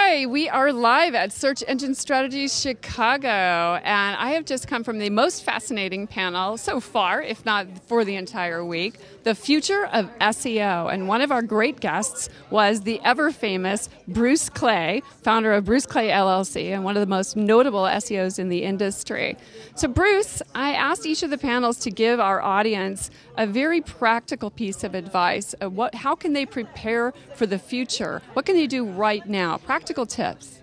Hi, we are live at Search Engine Strategies Chicago, and I have just come from the most fascinating panel so far, if not for the entire week, the future of SEO. And one of our great guests was the ever-famous Bruce Clay, founder of Bruce Clay LLC, and one of the most notable SEOs in the industry. So Bruce, I asked each of the panels to give our audience a very practical piece of advice. How can they prepare for the future? What can they do right now? Practical tips.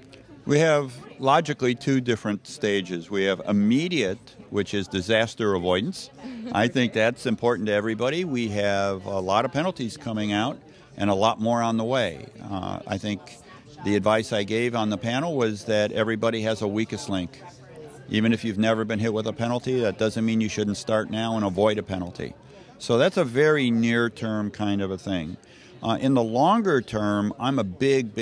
We have logically two different stages. We have immediate, which is disaster avoidance. I think that's important to everybody. We have a lot of penalties coming out and a lot more on the way. I think the advice I gave on the panel was that everybody has a weakest link. Even if you've never been hit with a penalty, that doesn't mean you shouldn't start now and avoid a penalty. So that's a very near-term kind of a thing. In the longer term, I'm a big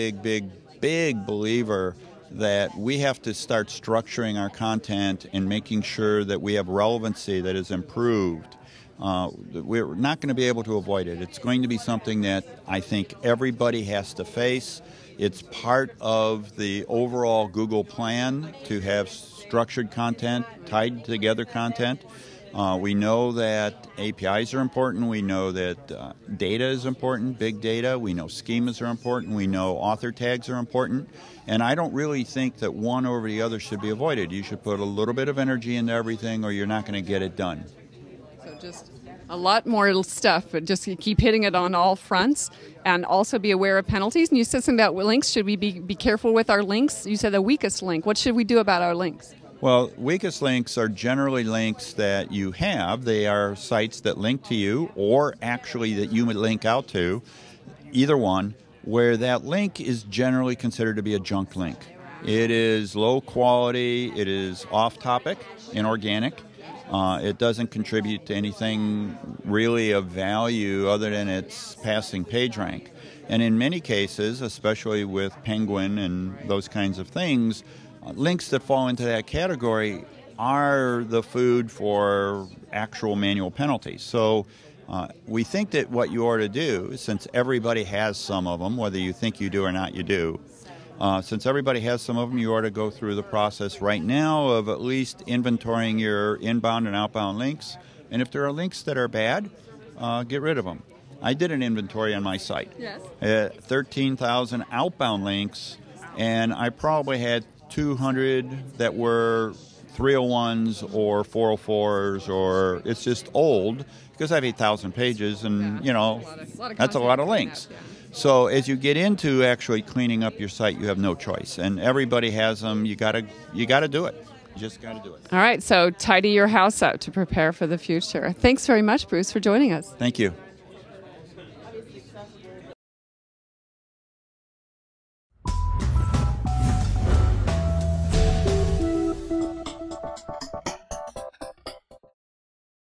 believer that we have to start structuring our content and making sure that we have relevancy that is improved. We're not going to be able to avoid it. It's going to be something that I think everybody has to face. It's part of the overall Google plan to have structured content, tied together content. We know that APIs are important. We know that data is important, big data. We know schemas are important. We know author tags are important. And I don't really think that one over the other should be avoided. You should put a little bit of energy into everything or you're not going to get it done. So just a lot more stuff, but just keep hitting it on all fronts and also be aware of penalties. And you said something about links. Should we be careful with our links? You said the weakest link. What should we do about our links? Well, weakest links are generally links that you have. They are sites that link to you or actually that you would link out to, either one, where that link is generally considered to be a junk link. It is low quality, it is off topic, inorganic. It doesn't contribute to anything really of value other than its passing page rank. And in many cases, especially with Penguin and those kinds of things, links that fall into that category are the food for actual manual penalties. So we think that what you ought to do, since everybody has some of them, whether you think you do or not, you do, since everybody has some of them, you ought to go through the process right now of at least inventorying your inbound and outbound links. And if there are links that are bad, get rid of them. I did an inventory on my site. Yes. 13,000 outbound links, and I probably had 200 that were 301s or 404s, or it's just old because I have 8,000 pages, and you know that's a lot of links. So as you get into actually cleaning up your site, you have no choice, and everybody has them. You gotta do it. You just gotta do it. All right, so tidy your house up to prepare for the future. Thanks very much, Bruce, for joining us. Thank you.